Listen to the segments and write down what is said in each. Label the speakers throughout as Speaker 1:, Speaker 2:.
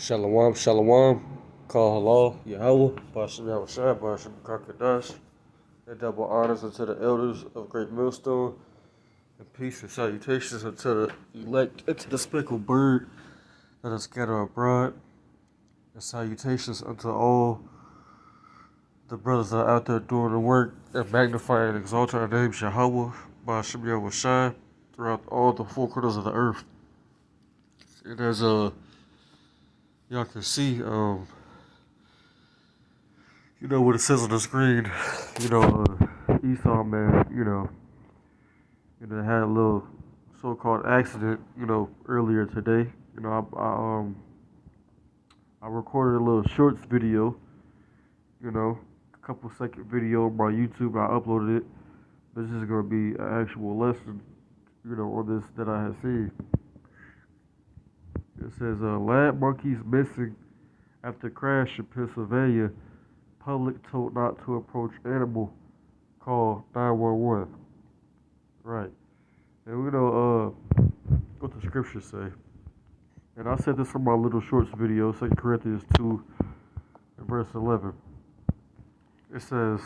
Speaker 1: Shalom, shalom. Call hello, Yahweh, Bashem Yahushua, Bashem Kakadash. And double honors unto the elders of Great Millstone. And peace and salutations unto the elect, and to the speckled bird that is scattered abroad. And salutations unto all the brothers that are out there doing the work and magnifying and exalting our name, Yahweh, Bashem Yahushua, throughout all the four corners of the earth. And as y'all can see, what it says on the screen, Esau, man, had a little so-called accident, earlier today. I recorded a little shorts video, a couple second video on my YouTube. I uploaded it. This is going to be an actual lesson, on this that I have seen. It says, lab monkeys missing after crash in Pennsylvania. Public told not to approach animal. Call 911. Right. And what the scriptures say. And I said this in my little shorts video, 2 Corinthians 2 and verse 11. It says,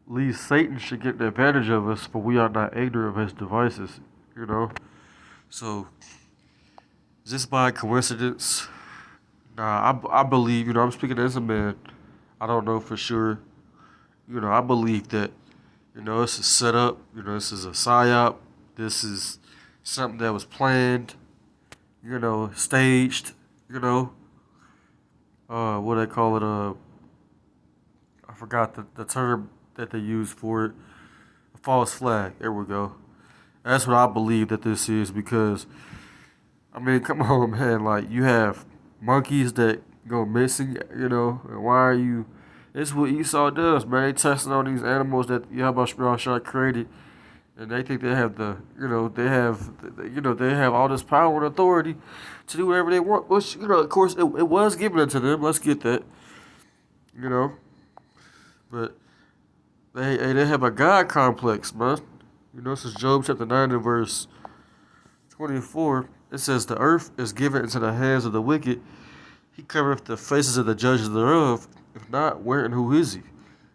Speaker 1: least Satan should get the advantage of us, for we are not ignorant of his devices. So, is this by coincidence? Nah, I believe, I'm speaking as a man. I don't know for sure. I believe that, this is set up. This is a psyop. This is something that was planned, staged, what they call it, I forgot the term that they use for it. A false flag. There we go. That's what I believe that this is because, come on, man. Like, you have monkeys that go missing, and why are you... This is what Esau does, man. They testing on these animals that Yahweh Shah created, and they think they have they have all this power and authority to do whatever they want. Which, of course, it was given to them. Let's get that, But they have a God complex, man. This is Job chapter 9 and verse 24. It says, the earth is given into the hands of the wicked. He covereth the faces of the judges thereof. If not, where and who is he?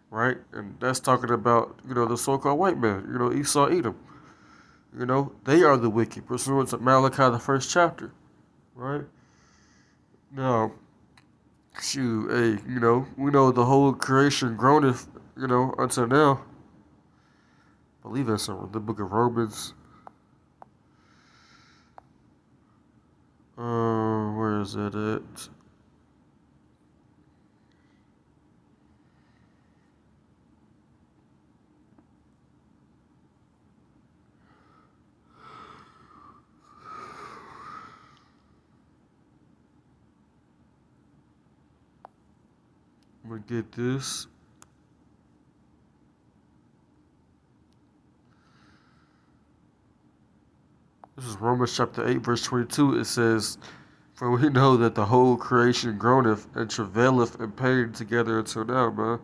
Speaker 1: Right? And that's talking about, the so-called white man, Esau, Edom. They are the wicked, pursuant to Malachi, the first chapter. Right? Now, hey, we know the whole creation groaneth, until now. I believe that's in the book of Romans. Where is it at? I'm gonna get this. This is Romans chapter 8, verse 22. It says, for we know that the whole creation groaneth and travaileth in pain together until now, man.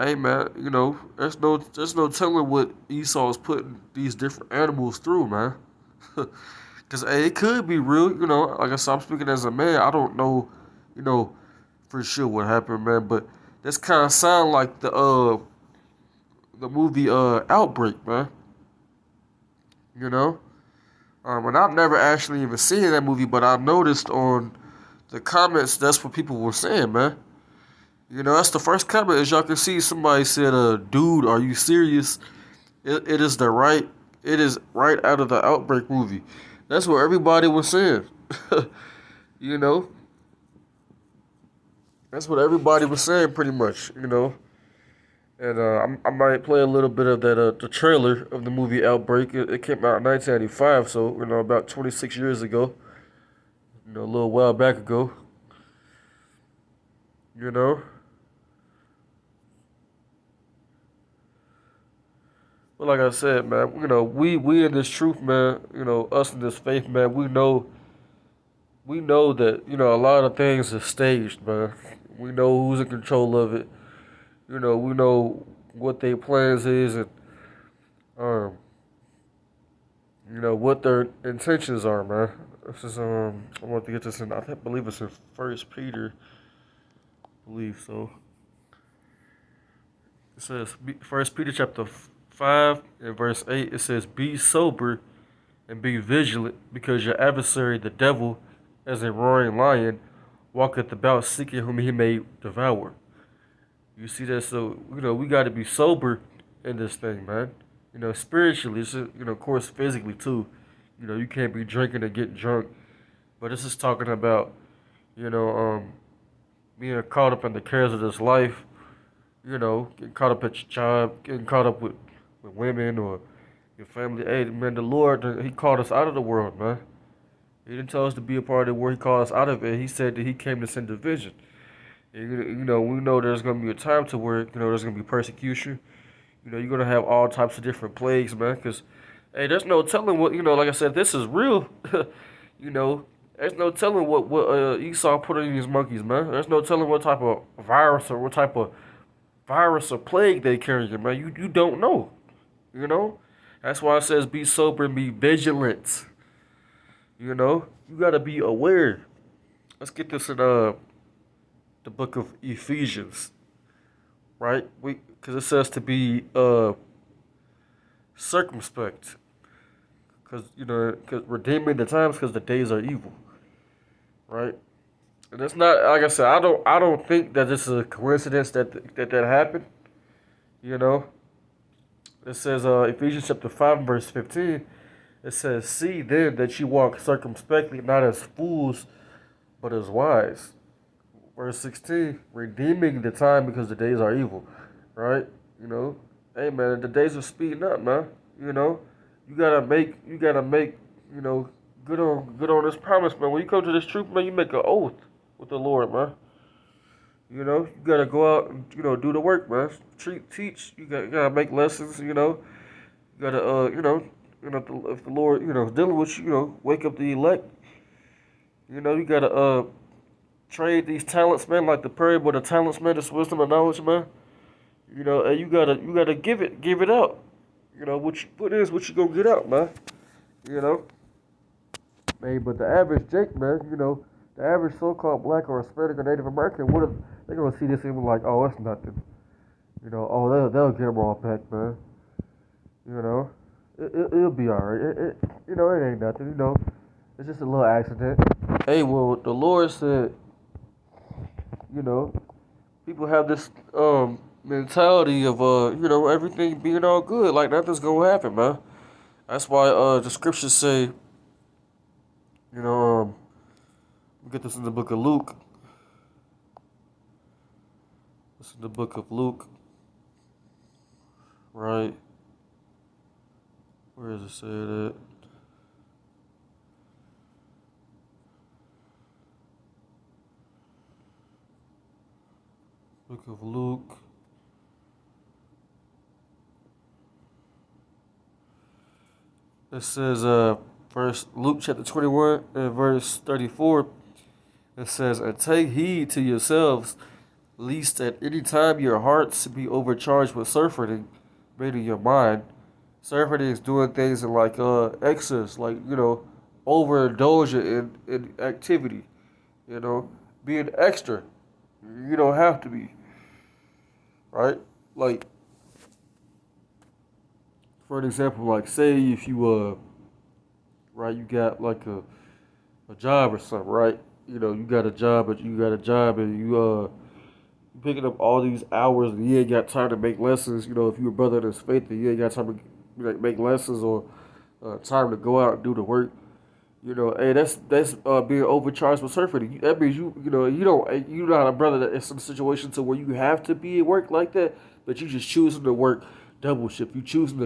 Speaker 1: Hey, man, there's no telling what Esau is putting these different animals through, man. Because, hey, it could be real, like I said, I'm speaking as a man. I don't know, for sure what happened, man. But this kind of sound like the movie Outbreak, man. And I've never actually even seen that movie, but I noticed on the comments that's what people were saying, man. That's the first comment. As y'all can see, somebody said, dude, are you serious? It is right out of the Outbreak movie. That's what everybody was saying. That's what everybody was saying, pretty much, And I might play a little bit of that the trailer of the movie Outbreak. It came out in 1995, so about 26 years ago. A little while back ago. But like I said, man, we in this truth, man. Us in this faith, man. We know that a lot of things are staged, man. We know who's in control of it. We know what their plans is and what their intentions are, man. This is I want to get this in. Believe it's in First Peter. I believe so. It says First Peter chapter 5 and verse 8. It says, "Be sober and be vigilant, because your adversary, the devil, as a roaring lion, walketh about seeking whom he may devour." You see that? So we got to be sober in this thing, man. Spiritually, of course, physically too. You can't be drinking and getting drunk. But this is talking about, you know, um, being caught up in the cares of this life. Getting caught up at your job, getting caught up with women or your family. Hey, man, the Lord, He called us out of the world, man. He didn't tell us to be a part of the world. He called us out of it. He said that He came to send division. And, we know there's going to be a time to where, there's going to be persecution. You're going to have all types of different plagues, man. Because, hey, there's no telling what, like I said, this is real. you know, there's no telling what Esau put in these monkeys, man. There's no telling what type of virus or plague they carry, man. You don't know, That's why it says be sober and be vigilant. You got to be aware. Let's get this in the book of Ephesians, right? Because it says to be circumspect, because redeeming the times, because the days are evil, right? And it's not, like I said, I don't think that this is a coincidence that happened. You know, it says Ephesians chapter 5 and verse 15. It says, "See then that you walk circumspectly, not as fools, but as wise." Verse 16, "Redeeming the time, because the days are evil." Right? Hey man, the days are speeding up, man. You gotta make, good on this promise, man. When you come to this truth, man, you make an oath with the Lord, man. You gotta go out and do the work, man. Teach. You gotta make lessons. You gotta if the Lord is dealing with you, wake up the elect. You gotta trade these talents, man, like the parable of the talents, man. This wisdom and knowledge, man. And you gotta give it out. What you put in is what you gonna get out, man. You know, man. But the average Jake, man, the average so-called black or Hispanic or Native American, what if they're gonna see this and be like, oh, it's nothing. Oh, they'll get them all back, man. It'll be alright. It ain't nothing. It's just a little accident. Hey, well, the Lord said, you know, people have this mentality of everything being all good, like nothing's gonna happen, man. That's why the scriptures say, you know, we get this in the book of Luke. This is the book of Luke, right? Where does it say that? Book of Luke. It says, verse Luke chapter 21 and verse 34. It says, "And take heed to yourselves, lest at any time your hearts be overcharged with surfeiting, meaning your mind." Surfeiting is doing things in like excess, like overindulgent in activity. Being extra. You don't have to be, right? Like, for an example, like say if you right, you got like a job or something, right? You got a job, and you picking up all these hours, and you ain't got time to make lessons. If you're a brother in this faith, and you ain't got time to make lessons or time to go out and do the work. Hey, that's being overcharged with surfeiting. That means you're not a brother that is in a situation to where you have to be at work like that, but you just choosing to work double shift. You choosing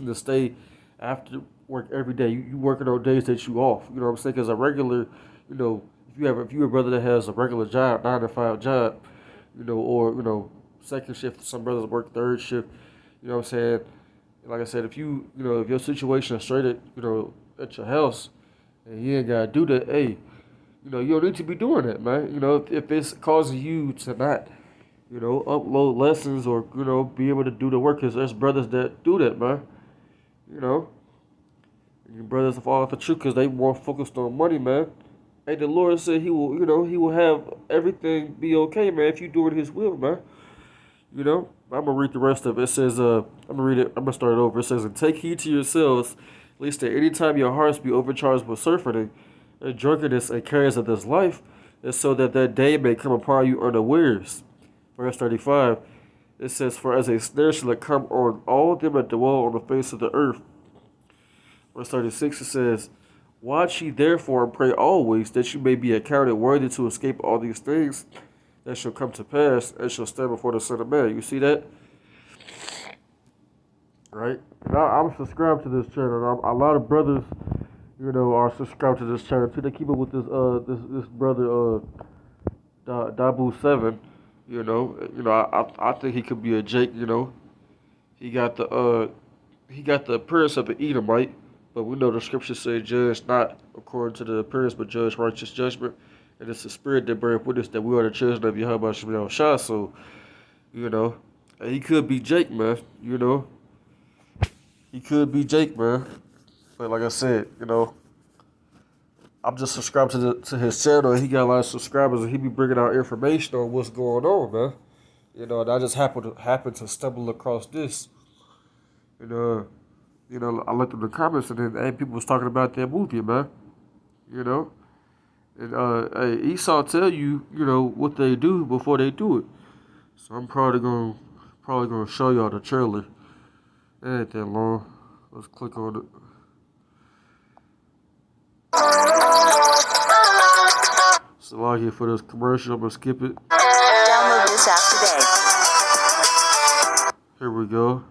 Speaker 1: to stay after work every day. You working on days that you off. You know what I'm saying? Because a regular, if you're a brother that has a regular job, 9 to 5 job, or second shift. Some brothers work third shift. You know what I'm saying? Like I said, if if your situation is straight at your house, and you ain't gotta do that, hey, you don't need to be doing that, man. If it's causing you to not, upload lessons or be able to do the work, 'cause there's brothers that do that, man. You know, Your brothers fall off the truth because they more focused on money, man. Hey, the Lord said He will, He will have everything be okay, man, if you do it His will, man. I'm gonna read the rest of it. It says, I'm gonna read it. I'm gonna start it over. It says, "And take heed to yourselves, lest at any time your hearts be overcharged with surfeiting and drunkenness and cares of this life, and so that day may come upon you unawares." Verse 35. It says, "For as a snare shall it come on all them that dwell on the face of the earth." Verse 36. It says, "Watch ye therefore and pray always, that you may be accounted worthy to escape all these things that shall come to pass, and shall stand before the Son of Man." You see that? Right? Now, I'm subscribed to this channel. A lot of brothers, are subscribed to this channel too. They keep up with this brother, Dabu7. I think he could be a Jake. He got the appearance of an Edomite, but we know the scriptures say, "Judge not according to the appearance, but judge righteous judgment." And it's the spirit that beareth witness that we are the children of Yahweh Shem Shah. So, and he could be Jake, man. He could be Jake, man. But like I said, I'm just subscribed to his channel, and he got a lot of subscribers, and he be bringing out information on what's going on, man. And I just happened to stumble across this. I looked in the comments, and then people was talking about that movie, man. And hey, Esau tell you, what they do before they do it. So I'm probably gonna show y'all the trailer. It ain't that long. Let's click on it. Salakia for this commercial. I'm gonna skip it.
Speaker 2: Download this app today.
Speaker 1: Here we go.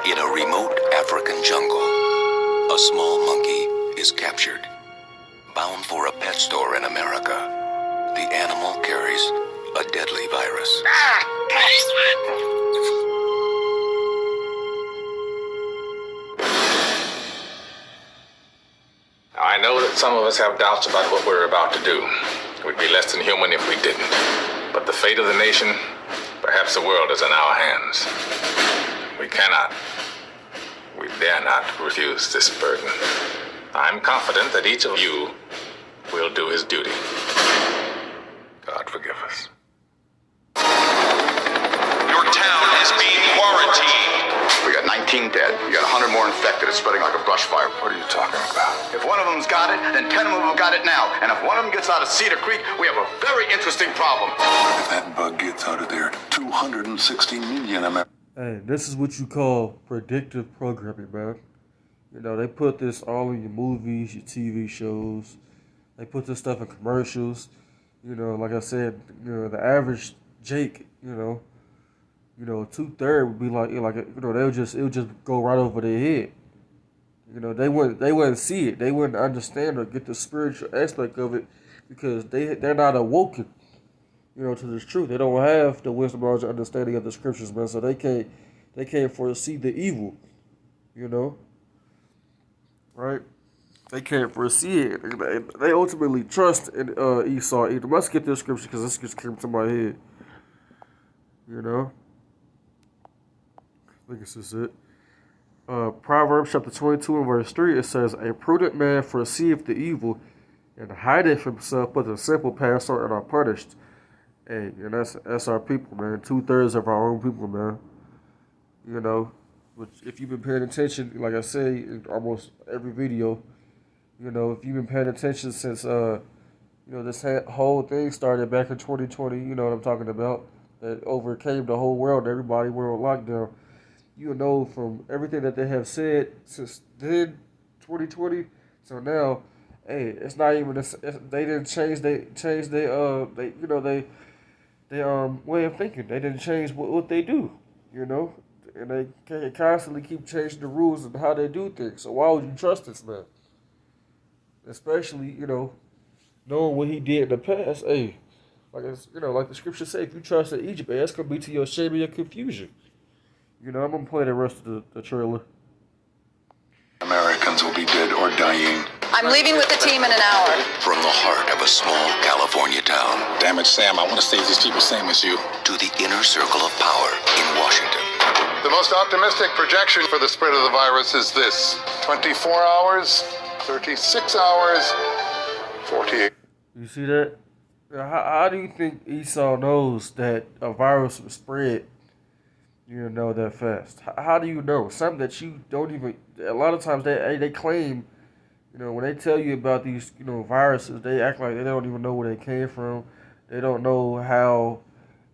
Speaker 3: In a remote African jungle, a small monkey is captured. Bound for a pet store in America, the animal carries a deadly virus.
Speaker 4: I know that some of us have doubts about what we're about to do. We'd be less than human if we didn't. But the fate of the nation, perhaps the world, is in our hands. We dare not refuse this burden. I'm confident that each of you will do his duty. God forgive us.
Speaker 5: Your town is being quarantined.
Speaker 6: We got 19 dead. We got 100 more infected. It's spreading like a brush fire.
Speaker 4: What are you talking about?
Speaker 6: If one of them's got it, then 10 of them have got it now. And if one of them gets out of Cedar Creek, we have a very interesting problem.
Speaker 5: If that bug gets out of there, 260 million Americans.
Speaker 1: Hey, this is what you call predictive programming, man. They put this all in your movies, your TV shows. They put this stuff in commercials. Like I said, the average Jake, 2/3 would be it would just go right over their head. They wouldn't see it. They wouldn't understand or get the spiritual aspect of it because they're not awoken, to this truth. They don't have the wisdom, knowledge, and understanding of the scriptures, man. So they can't foresee the evil, right? They can't foresee it. They ultimately trust in Esau. Let's get this scripture because this just came to my head. I think this is it. Proverbs chapter 22 and verse 3, it says, "A prudent man foreseeth the evil, and hideth himself, but the simple pass on and are punished." Hey, and that's our people, man. 2/3 of our own people, man. Which if you've been paying attention, like I say in almost every video, if you've been paying attention since this whole thing started back in 2020, you know what I'm talking about, that overcame the whole world, everybody went on lockdown. From everything that they have said since then, 2020, so now, hey, it's not even they didn't change their way of thinking. They didn't change what they do, and they constantly keep changing the rules and how they do things. So why would you trust this man? Especially, knowing what he did in the past. Hey, like the scripture say, if you trust in Egypt, that's gonna be to your shame and your confusion. I'm gonna play the rest of the trailer.
Speaker 5: Americans will be dead or dying
Speaker 2: I'm leaving with the team in an hour.
Speaker 3: From the heart of a small California town.
Speaker 4: Damn it, Sam, I want to save these people same as you.
Speaker 3: To the inner circle of power in Washington.
Speaker 5: The most optimistic projection for the spread of the virus is this: 24 hours, 36 hours, 48.
Speaker 1: You see that? How do you think Esau knows that a virus will spread, that fast? How do you know? Something that you don't even... A lot of times they claim, when they tell you about these, viruses, they act like they don't even know where they came from. They don't know how,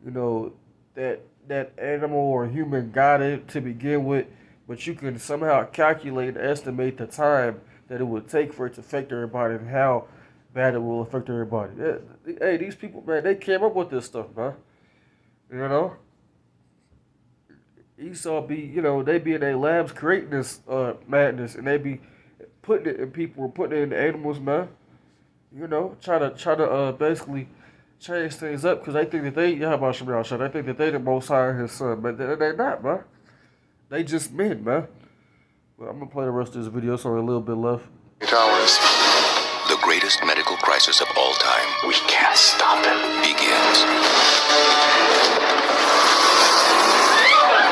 Speaker 1: that animal or human got it to begin with. But you can somehow calculate and estimate the time that it would take for it to affect everybody and how bad it will affect everybody. Hey, these people, man, they came up with this stuff, man. Esau be, they be in their labs creating this madness, and they be putting it in people, putting it in animals, man. Trying to basically change things up because they think that they think that they the Most High and His Son, but they're not, man. They just men, man. Well, I'm gonna play the rest of this video. It's only a little bit left.
Speaker 5: 8 hours.
Speaker 3: The greatest medical crisis of all time.
Speaker 6: We can't stop it.
Speaker 3: Begins.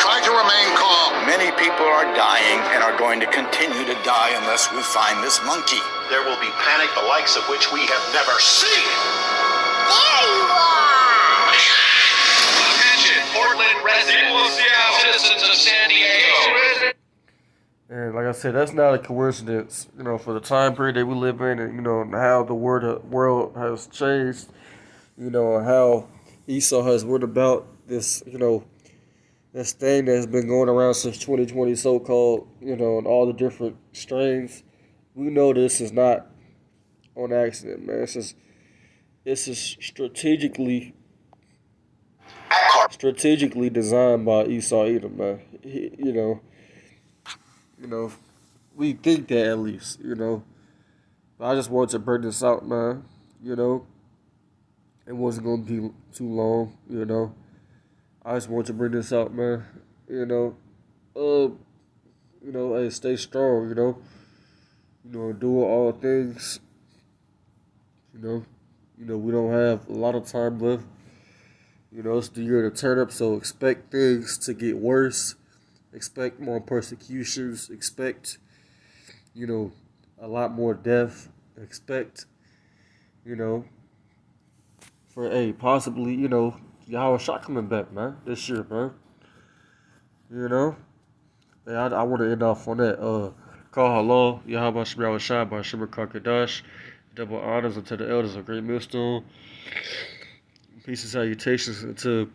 Speaker 5: Try to remain calm.
Speaker 6: Many people are dying and are going to continue to die unless we find this monkey.
Speaker 7: There will be panic the likes of which we have never seen.
Speaker 2: There you are!
Speaker 7: Attention, Portland residents, citizens of San Diego.
Speaker 1: And like I said, that's not a coincidence, for the time period that we live in and, how the world has changed, how Esau has went about this, this thing that's been going around since 2020, so-called, and all the different strains. We know this is not on accident, man. This is strategically designed by Esau Edom, man. We think that at least, But I just wanted to bring this out, man. It wasn't going to be too long, I just wanted to bring this out, man. Hey, stay strong, do all things. We don't have a lot of time left. It's the year to turn up, so expect things to get worse. Expect more persecutions. Expect, a lot more death. Expect, for, possibly, Yahweh Shah coming back, man, this year, man. I want to end off on that. Call halal, Yahweh Shah Shah by Shimmer Kakadash. Double honors unto the elders of Great Millstone. Peace and salutations unto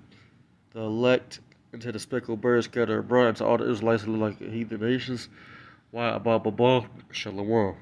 Speaker 1: the elect, into the speckled birds scattered abroad, and to all the Israelites who look like heathen nations. Why, Abba, Shalom.